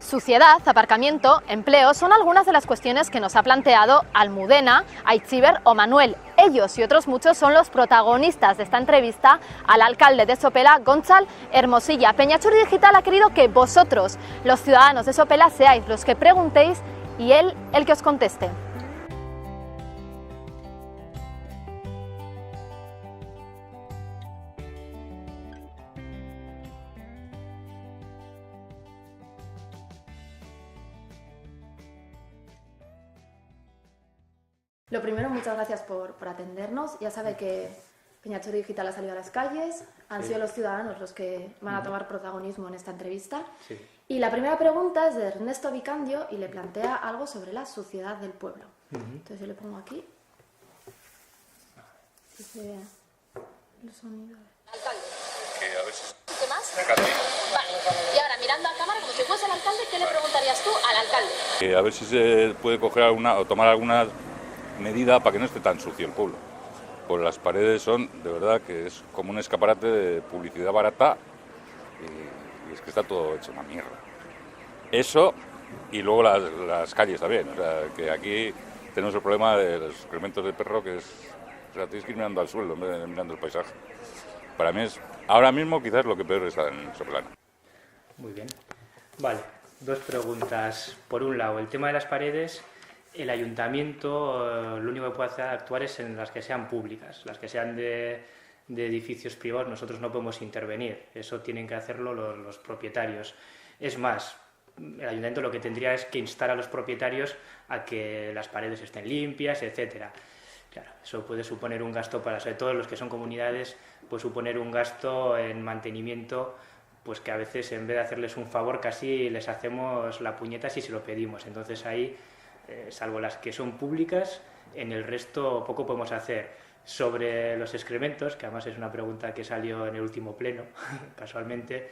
Suciedad, aparcamiento, empleo son algunas de las cuestiones que nos ha planteado Almudena, Aitziber o Manuel. Ellos y otros muchos son los protagonistas de esta entrevista al alcalde de Sopela, Gontzal Hermosilla. Peñatxuri Digital ha querido que vosotros, los ciudadanos de Sopela, seáis los que preguntéis y él el que os conteste. Lo primero, muchas gracias por atendernos. Ya sabe que Peñatxuri Digital ha salido a las calles, han sido los ciudadanos los que van a tomar protagonismo en esta entrevista. Sí. Y la primera pregunta es de Ernesto Vicandio y le plantea algo sobre la suciedad del pueblo. Entonces yo le pongo aquí. Dice el sonido. Alcalde. Que a veces... ¿Qué más? Alcalde. Vale. Y ahora, mirando a cámara, como si fuese el alcalde, ¿qué le preguntarías tú al alcalde? Que a ver si se puede coger alguna o tomar alguna medida para que no esté tan sucio el pueblo. Pues las paredes son, de verdad, que es como un escaparate de publicidad barata y es que está todo hecho una mierda. Eso y luego las calles también. O sea, que aquí tenemos el problema de los excrementos de perro, que es... O sea, tienes que ir mirando al suelo en vez de mirando el paisaje. Para mí es, ahora mismo, quizás lo que peor está en Sopelana. Muy bien. Vale, dos preguntas. Por un lado, el tema de las paredes... El ayuntamiento lo único que puede hacer actuar es en las que sean públicas, las que sean de edificios privados nosotros no podemos intervenir, eso tienen que hacerlo los propietarios. Es más, el ayuntamiento lo que tendría es que instar a los propietarios a que las paredes estén limpias, etcétera. Claro, eso puede suponer un gasto para, sobre todo los que son comunidades, puede suponer un gasto en mantenimiento, pues que a veces en vez de hacerles un favor casi les hacemos la puñeta si se lo pedimos. Entonces ahí, salvo las que son públicas, en el resto poco podemos hacer. Sobre los excrementos, que además es una pregunta que salió en el último pleno, casualmente,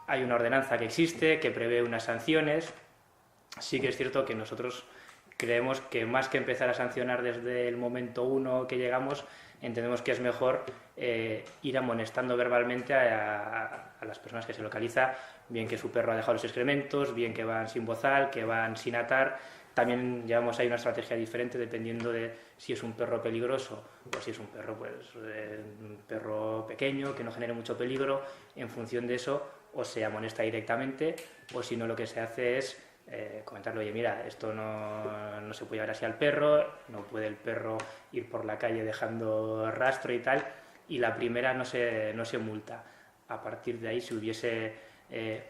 hay una ordenanza que existe, que prevé unas sanciones. Sí que es cierto que nosotros creemos que más que empezar a sancionar desde el momento uno que llegamos, entendemos que es mejor ir amonestando verbalmente a las personas que se localiza, bien que su perro ha dejado los excrementos, bien que van sin bozal, que van sin atar. También llevamos ahí una estrategia diferente dependiendo de si es un perro peligroso o si es un perro, un perro pequeño que no genere mucho peligro. En función de eso, o se amonesta directamente, o si no, lo que se hace es comentarle: oye, mira, esto no se puede llevar así al perro, no puede el perro ir por la calle dejando rastro y tal. Y la primera no se multa. A partir de ahí, si hubiese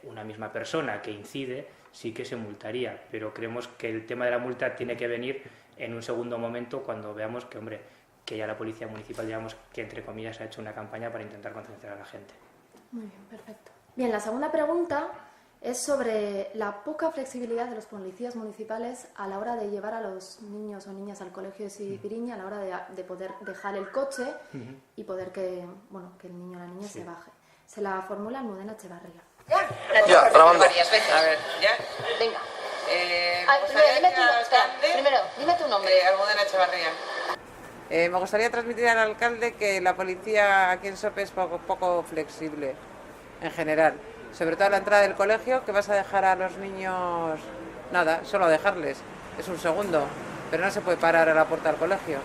una misma persona que incide, sí que se multaría, pero creemos que el tema de la multa tiene que venir en un segundo momento, cuando veamos que, hombre, que ya la Policía Municipal, digamos, que entre comillas ha hecho una campaña para intentar concienciar a la gente. Muy bien, perfecto. Bien, la segunda pregunta es sobre la poca flexibilidad de los policías municipales a la hora de llevar a los niños o niñas al colegio de Sipiriña, a la hora de poder dejar el coche y poder que el niño o la niña se baje. Se la formula Almudena Echevarría. Ya, grabando. varias veces. A ver, ¿ya? Venga. Primero, dime tu nombre. Almudena Echevarría. Me gustaría transmitir al alcalde que la policía aquí en Sope es poco flexible, en general. Sobre todo a la entrada del colegio, que vas a dejar a los niños... Nada, solo a dejarles. Es un segundo, pero no se puede parar a la puerta del colegio.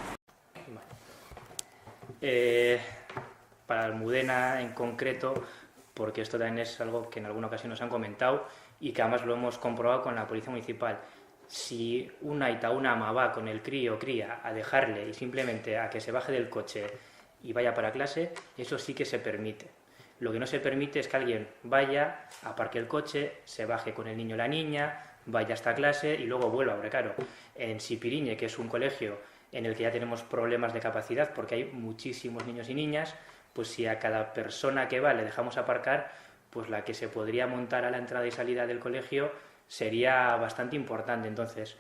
Para Almudena en concreto, porque esto también es algo que en alguna ocasión nos han comentado y que además lo hemos comprobado con la Policía Municipal. Si un aita o una ama va con el crío o cría a dejarle y simplemente a que se baje del coche y vaya para clase, eso sí que se permite. Lo que no se permite es que alguien vaya, aparque el coche, se baje con el niño o la niña, vaya hasta clase y luego vuelva. Porque claro, en Sipiriñe, que es un colegio en el que ya tenemos problemas de capacidad porque hay muchísimos niños y niñas, pues si a cada persona que va le dejamos aparcar, pues la que se podría montar a la entrada y salida del colegio sería bastante importante. Entonces,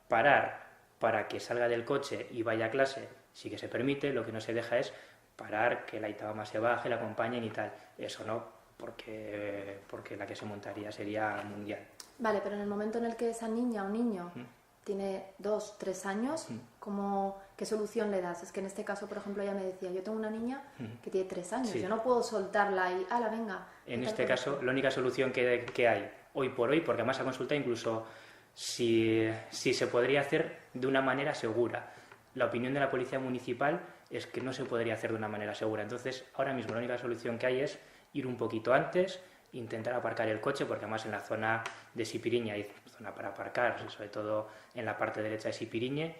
parar para que salga del coche y vaya a clase sí que se permite, lo que no se deja es parar, que la itabama se baje, la acompañen y tal. Eso no, porque la que se montaría sería mundial. Vale, pero en el momento en el que esa niña o niño tiene 2, 3 años, ¿qué solución le das? Es que en este caso, por ejemplo, ella me decía, yo tengo una niña que tiene 3 años, yo no puedo soltarla y, ¡hala, venga! En este caso, la única solución que hay hoy por hoy, porque además ha consultado incluso si se podría hacer de una manera segura. La opinión de la Policía Municipal es que no se podría hacer de una manera segura. Entonces, ahora mismo la única solución que hay es ir un poquito antes, intentar aparcar el coche, porque además en la zona de Sipiriñe hay zona para aparcar, sobre todo en la parte derecha de Sipiriñe,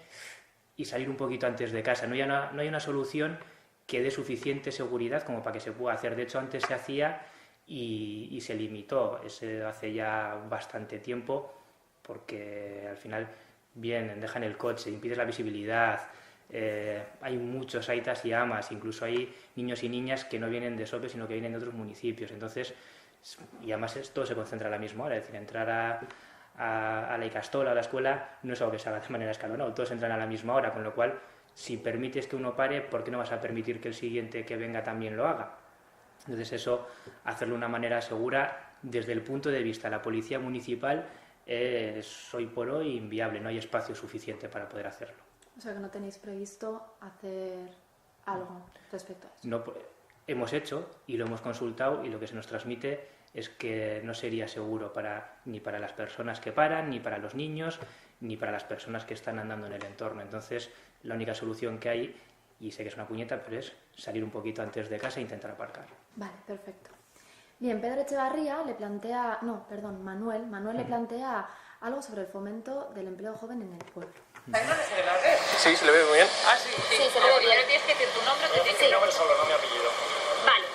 y salir un poquito antes de casa. No hay una solución que dé suficiente seguridad como para que se pueda hacer. De hecho, antes se hacía y se limitó hace ya bastante tiempo, porque al final vienen, dejan el coche, impides la visibilidad. Hay muchos aitas y amas, incluso hay niños y niñas que no vienen de Sope, sino que vienen de otros municipios. Entonces, y además todo se concentra a la misma hora, es decir, entrar a la Icastola, a la escuela, no es algo que se haga de manera escalonada, todos entran a la misma hora, con lo cual, si permites que uno pare, ¿por qué no vas a permitir que el siguiente que venga también lo haga? Entonces eso, hacerlo de una manera segura, desde el punto de vista de la Policía Municipal, es hoy por hoy inviable, no hay espacio suficiente para poder hacerlo. O sea que no tenéis previsto hacer algo respecto a eso. No, hemos hecho y lo hemos consultado y lo que se nos transmite es que no sería seguro ni para las personas que paran, ni para los niños, ni para las personas que están andando en el entorno. Entonces, la única solución que hay, y sé que es una puñeta, pero es salir un poquito antes de casa e intentar aparcar. Vale, perfecto. Bien, Pedro Echevarría le plantea... No, perdón, Manuel le plantea algo sobre el fomento del empleo joven en el pueblo. ¿No se le va a ver? Sí, se le ve muy bien. Ah, sí. Sí, se le ve bien. Tienes que decir tu nombre. Mi nombre solo, no mi apellido. Vale,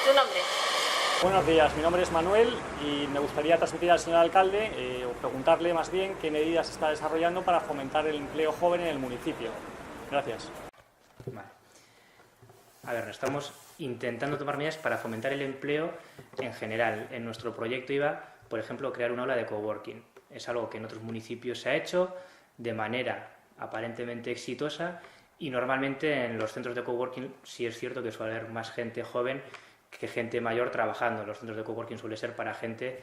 tu nombre. Buenos días, mi nombre es Manuel y me gustaría transmitir al señor alcalde o preguntarle más bien qué medidas está desarrollando para fomentar el empleo joven en el municipio. Gracias. Vale. A ver, estamos intentando tomar medidas para fomentar el empleo en general. En nuestro proyecto iba, por ejemplo, crear un aula de coworking. Es algo que en otros municipios se ha hecho de manera aparentemente exitosa y normalmente en los centros de coworking sí es cierto que suele haber más gente joven que gente mayor trabajando. Los centros de coworking suele ser para gente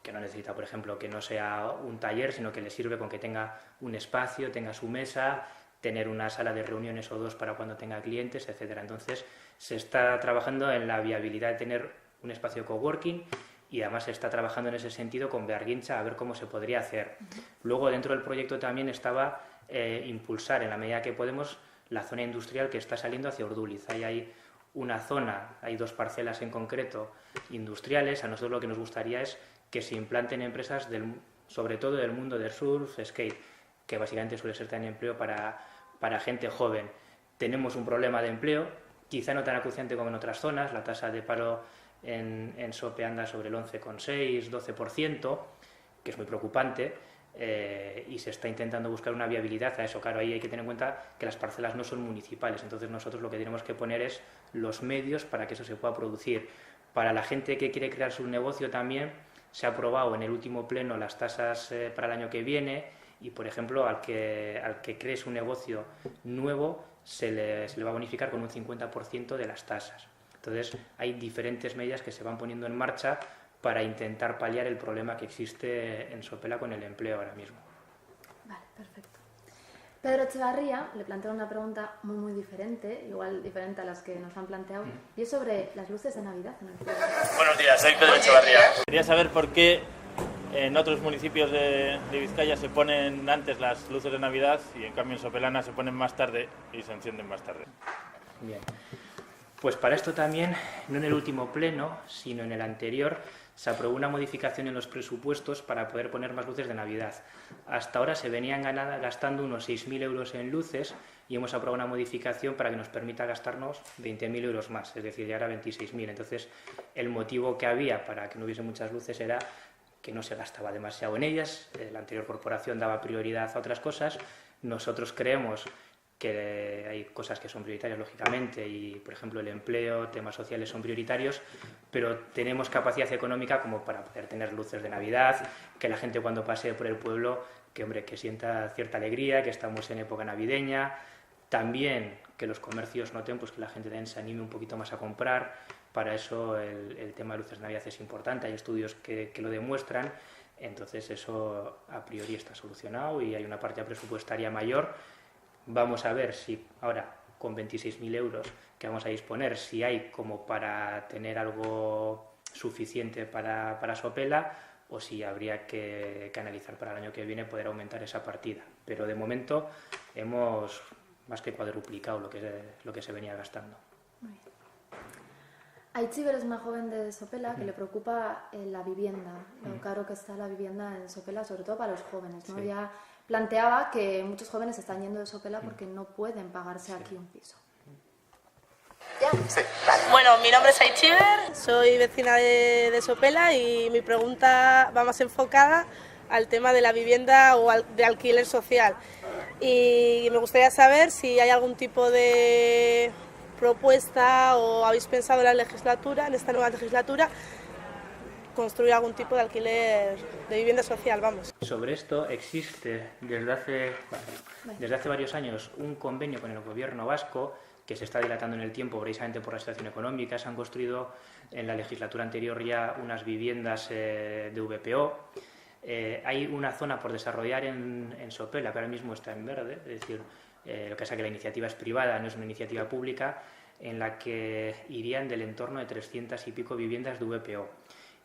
que no necesita, por ejemplo, que no sea un taller, sino que le sirve con que tenga un espacio, tenga su mesa, tener una sala de reuniones o dos para cuando tenga clientes, etcétera. Entonces, se está trabajando en la viabilidad de tener un espacio de coworking y además se está trabajando en ese sentido con Bearguincha a ver cómo se podría hacer. Luego, dentro del proyecto también estaba impulsar, en la medida que podemos, la zona industrial que está saliendo hacia Urduliz. Ahí hay una zona, hay 2 parcelas en concreto industriales. A nosotros lo que nos gustaría es que se implanten empresas, sobre todo del mundo del surf, skate, que básicamente suele ser también empleo para gente joven. Tenemos un problema de empleo, quizá no tan acuciante como en otras zonas. La tasa de paro en Sope anda sobre el 11,6, 12%, que es muy preocupante, y se está intentando buscar una viabilidad a eso. Claro, ahí hay que tener en cuenta que las parcelas no son municipales, entonces nosotros lo que tenemos que poner es los medios para que eso se pueda producir. Para la gente que quiere crear su negocio también se ha aprobado en el último pleno las tasas para el año que viene y, por ejemplo, al que cree su negocio nuevo se le va a bonificar con un 50% de las tasas. Entonces, hay diferentes medidas que se van poniendo en marcha para intentar paliar el problema que existe en Sopela con el empleo ahora mismo. Vale, perfecto. Pedro Echevarría le plantea una pregunta muy diferente, igual diferente a las que nos han planteado, y es sobre las luces de Navidad en el pueblo. Buenos días, soy Pedro Echevarría. Quería saber por qué en otros municipios de Vizcaya se ponen antes las luces de Navidad y en cambio en Sopelana se ponen más tarde y se encienden más tarde. Bien. Pues para esto también, no en el último pleno, sino en el anterior, se aprobó una modificación en los presupuestos para poder poner más luces de Navidad. Hasta ahora se venían gastando unos 6.000 euros en luces y hemos aprobado una modificación para que nos permita gastarnos 20.000 euros más, es decir, ya era 26.000. Entonces, el motivo que había para que no hubiese muchas luces era que no se gastaba demasiado en ellas. La anterior corporación daba prioridad a otras cosas. Nosotros creemos que hay cosas que son prioritarias, lógicamente, y, por ejemplo, el empleo, temas sociales son prioritarios, pero tenemos capacidad económica como para poder tener luces de Navidad, que la gente cuando pase por el pueblo, que sienta cierta alegría, que estamos en época navideña, también que los comercios noten pues, que la gente también se anime un poquito más a comprar. Para eso el tema de luces de Navidad es importante, hay estudios que lo demuestran. Entonces eso a priori está solucionado y hay una partida presupuestaria mayor. Vamos a ver si ahora con 26.000 euros que vamos a disponer, si hay como para tener algo suficiente para Sopela, o si habría que analizar para el año que viene poder aumentar esa partida. Pero de momento hemos más que cuadruplicado lo que se venía gastando. Aitziber es una joven de Sopela que le preocupa la vivienda, lo caro que está la vivienda en Sopela, sobre todo para los jóvenes, ¿no? Sí. Ya planteaba que muchos jóvenes están yendo de Sopela porque no pueden pagarse aquí un piso. Bueno, mi nombre es Aitziber, soy vecina de Sopela y mi pregunta va más enfocada al tema de la vivienda o de alquiler social. Y me gustaría saber si hay algún tipo de propuesta o habéis pensado en la legislatura, en esta nueva legislatura, construir algún tipo de alquiler de vivienda social, vamos. Sobre esto existe desde hace varios años un convenio con el gobierno vasco que se está dilatando en el tiempo precisamente por la situación económica. Se han construido en la legislatura anterior ya unas viviendas de VPO. Hay una zona por desarrollar en Sopela que ahora mismo está en verde, es decir, lo que pasa es que la iniciativa es privada, no es una iniciativa pública, en la que irían del entorno de 300 y pico viviendas de VPO.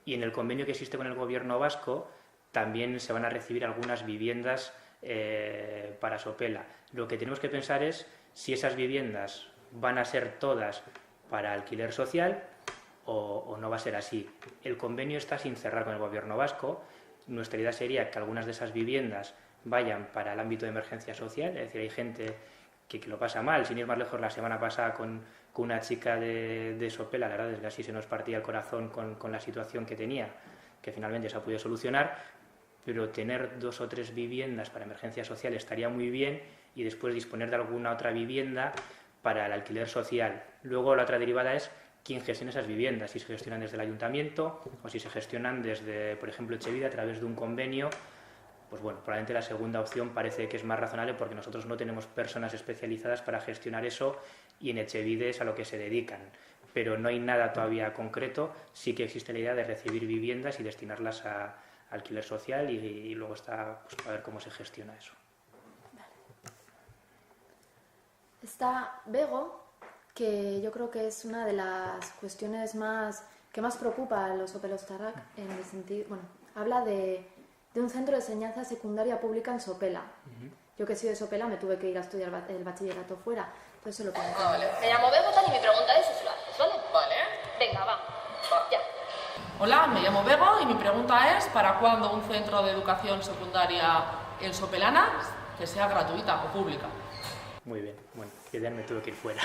Y en el convenio que existe con el gobierno vasco también se van a recibir algunas viviendas para Sopela. Lo que tenemos que pensar es si esas viviendas van a ser todas para alquiler social o no va a ser así. El convenio está sin cerrar con el gobierno vasco. Nuestra idea sería que algunas de esas viviendas vayan para el ámbito de emergencia social, es decir, hay gente que lo pasa mal. Sin ir más lejos, la semana pasada con una chica de Sopela, la verdad es que así se nos partía el corazón con la situación que tenía, que finalmente se ha podido solucionar, pero tener 2 o 3 viviendas para emergencia social estaría muy bien y después disponer de alguna otra vivienda para el alquiler social. Luego la otra derivada es quién gestiona esas viviendas, si se gestionan desde el ayuntamiento o si se gestionan desde, por ejemplo, Etxebide a través de un convenio. Pues bueno, probablemente la segunda opción parece que es más razonable porque nosotros no tenemos personas especializadas para gestionar eso y en Etxebide es a lo que se dedican. Pero no hay nada todavía concreto. Sí que existe la idea de recibir viviendas y destinarlas a alquiler social y luego está pues, a ver cómo se gestiona eso. Está Bego, que yo creo que es una de las cuestiones que más preocupa a los Sopelostarrak en el sentido, bueno, habla de un centro de enseñanza secundaria pública en Sopela. Yo que soy de Sopela me tuve que ir a estudiar el bachillerato fuera, entonces se lo pregunto. Vale. Me llamo Bego y mi pregunta es si lo haces, ¿vale? Vale. Venga, va. Ya. Hola, me llamo Bego y mi pregunta es ¿para cuándo un centro de educación secundaria en Sopelana que sea gratuita o pública? Muy bien, bueno, yo ya me tuve que ir fuera,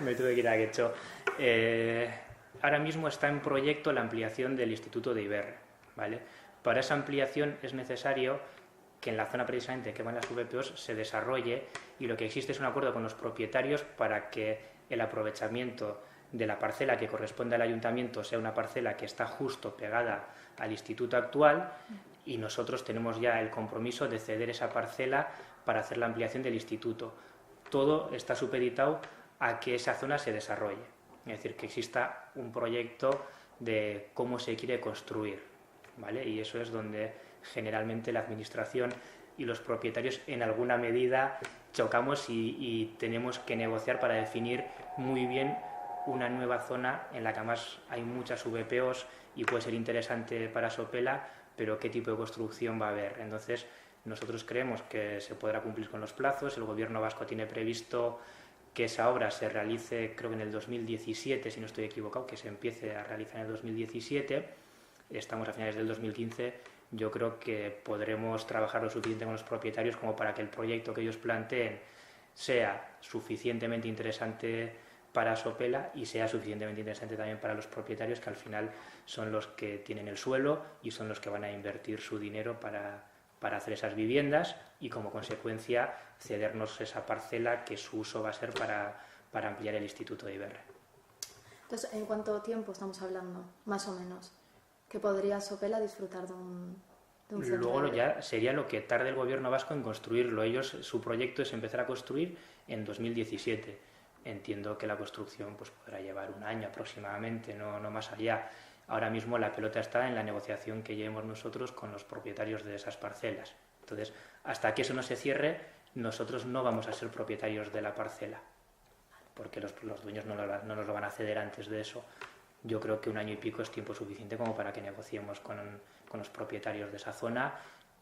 me tuve que ir a Guecho. Ahora mismo está en proyecto la ampliación del Instituto de Iberre, ¿vale? Para esa ampliación es necesario que en la zona precisamente que van las VPOs se desarrolle y lo que existe es un acuerdo con los propietarios para que el aprovechamiento de la parcela que corresponde al ayuntamiento sea una parcela que está justo pegada al instituto actual y nosotros tenemos ya el compromiso de ceder esa parcela para hacer la ampliación del instituto. Todo está supeditado a que esa zona se desarrolle, es decir, que exista un proyecto de cómo se quiere construir, ¿vale? Y eso es donde generalmente la administración y los propietarios en alguna medida chocamos y tenemos que negociar para definir muy bien una nueva zona en la que además hay muchas VPOs y puede ser interesante para Sopela, pero qué tipo de construcción va a haber. Entonces, nosotros creemos que se podrá cumplir con los plazos. El gobierno vasco tiene previsto que esa obra se realice, creo que en el 2017, si no estoy equivocado, que se empiece a realizar en el 2017. Estamos a finales del 2015. Yo creo que podremos trabajar lo suficiente con los propietarios como para que el proyecto que ellos planteen sea suficientemente interesante para Sopela y sea suficientemente interesante también para los propietarios, que al final son los que tienen el suelo y son los que van a invertir su dinero para hacer esas viviendas y como consecuencia cedernos esa parcela que su uso va a ser para ampliar el Instituto de Iberre. Entonces, ¿en cuánto tiempo estamos hablando, más o menos, que podría Sopela disfrutar de un centro? Luego ya sería lo que tarde el gobierno vasco en construirlo. Su proyecto es empezar a construir en 2017. Entiendo que la construcción pues podrá llevar un año aproximadamente, no más allá. Ahora mismo la pelota está en la negociación que llevemos nosotros con los propietarios de esas parcelas. Entonces, hasta que eso no se cierre, nosotros no vamos a ser propietarios de la parcela, porque los dueños no nos lo van a ceder antes de eso. Yo creo que 1 año y pico es tiempo suficiente como para que negociemos con los propietarios de esa zona,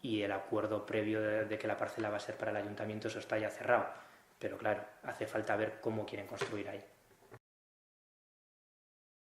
y el acuerdo previo de que la parcela va a ser para el ayuntamiento, eso está ya cerrado. Pero claro, hace falta ver cómo quieren construir ahí.